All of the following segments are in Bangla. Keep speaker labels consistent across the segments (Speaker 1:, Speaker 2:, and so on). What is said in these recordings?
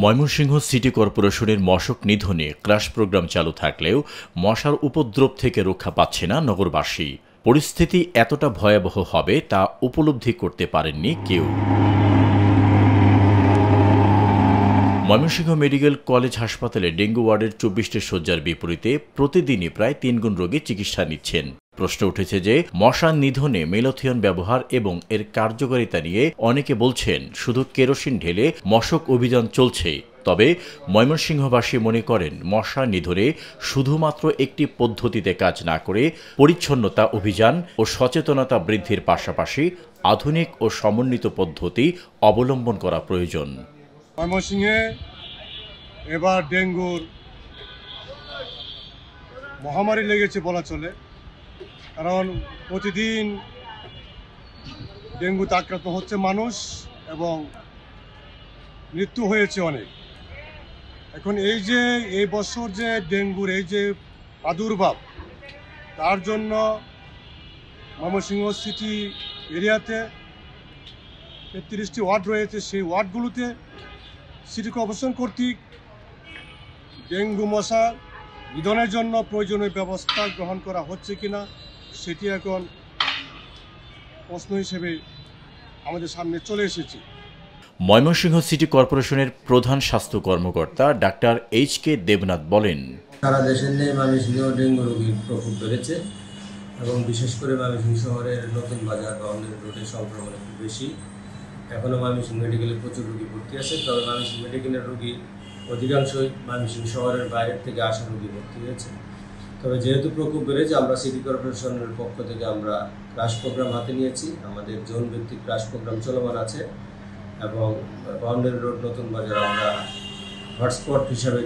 Speaker 1: ময়মনসিংহ সিটি কর্পোরেশনের মশক নিধনে ক্রাশ প্রোগ্রাম চালু থাকলেও মশার উপদ্রব থেকে রক্ষা পাচ্ছে না নগরবাসী। পরিস্থিতি এতটা ভয়াবহ হবে তা উপলব্ধি করতে পারেননি কেউ। ময়মনসিংহ মেডিকেল কলেজ হাসপাতালে ডেঙ্গু ওয়ার্ডের 24টি শয্যার বিপরীতে প্রতিদিনই প্রায় 3 গুণ রোগী চিকিৎসা নিচ্ছেন। প্রশ্ন উঠেছে যে মশা নিধনে মেলাথিয়ন ব্যবহার এবং এর কার্যকারিতা নিয়ে অনেকে বলছেন শুধু কেরোসিন ঢেলে মশক অভিযান চলছে। তবে ময়মনসিংহবাসী মনে করেন মশা নিধনে শুধুমাত্র একটি পদ্ধতিতে কাজ না করে পরিচ্ছন্নতা অভিযান ও সচেতনতা বৃদ্ধির পাশাপাশি আধুনিক ও সমন্বিত পদ্ধতি অবলম্বন করা প্রয়োজন।
Speaker 2: ময়মনসিংহে এবার ডেঙ্গুর মহামারী লেগেছে বলা চলে, কারণ প্রতিদিন ডেঙ্গুতে আক্রান্ত হচ্ছে মানুষ এবং মৃত্যু হয়েছে অনেক। এখন এই বছর যে ডেঙ্গুর এই যে প্রাদুর্ভাব, তার জন্য ময়মনসিংহ সিটি এরিয়াতে 33টি ওয়ার্ড রয়েছে। সেই ওয়ার্ডগুলোতে সিটি কর্পোরেশন কর্তৃক ডেঙ্গু মশা নিধনের জন্য প্রয়োজনীয় ব্যবস্থা গ্রহণ করা হচ্ছে কিনা সেটি এখন প্রশ্ন হিসেবে আমাদের সামনে চলে এসেছে।
Speaker 1: ময়মনসিংহ সিটি কর্পোরেশনের প্রধান স্বাস্থ্য কর্মকর্তা ডাক্তার এইচ.কে. দেবনাথ বলেন,
Speaker 3: সারা দেশের নেই ময়মনসিংহ ডেঙ্গু রোগীর প্রকোপ বেড়েছে এবং বিশেষ করে ময়মনসিংহ শহরের নতুন বাজার বা অন্যান্য রোডে সংক্রমণ একটু বেশি। এখনও ময়মনসিংহ মেডিকেলে প্রচুর রোগী ভর্তি আছে, তবে ময়মনসিংহ মেডিকেলের রোগী অধিকাংশই ময়মনসিংহ শহরের বাইরের থেকে আসা রোগী ভর্তি হয়েছে। তবে যেহেতু প্রকোপ বেড়েছে, আমরা সিটি কর্পোরেশনের পক্ষ থেকে আমরা ক্রাশ প্রোগ্রাম হাতে নিয়েছি। আমাদের জোন ভিত্তিক ক্রাশ প্রোগ্রাম চলমান আছে এবং বাউন্ডারি রোড নতুন বাজার আমরা হটস্পট হিসাবে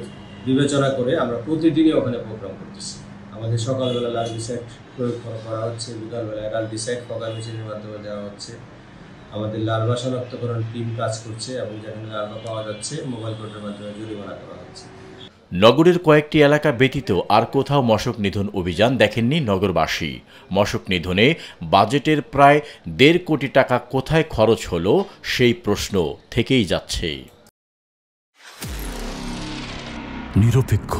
Speaker 3: বিবেচনা করে আমরা প্রতিদিনই ওখানে প্রোগ্রাম করতেছি। আমাদের সকালবেলা লার্ভিসাইড প্রয়োগ করা হচ্ছে, বিকালবেলা অ্যাডাল্টিসাইড ফগার মেশিনের মাধ্যমে দেওয়া হচ্ছে। আমাদের লার্ভা শনাক্তকরণ টিম কাজ করছে এবং যেখানে লার্ভা পাওয়া যাচ্ছে মোবাইল কোর্টের মাধ্যমে জরিমানা করা হচ্ছে।
Speaker 1: নগরের কয়েকটি এলাকা ব্যতীত আর কোথাও মশক নিধন অভিযান দেখেননি নগরবাসী। মশক নিধনে বাজেটের প্রায় 1.5 কোটি টাকা কোথায় খরচ হলো সেই প্রশ্ন থেকেই যাচ্ছে।
Speaker 4: নিরপেক্ষ,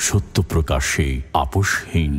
Speaker 4: সত্য প্রকাশে আপোষহীন।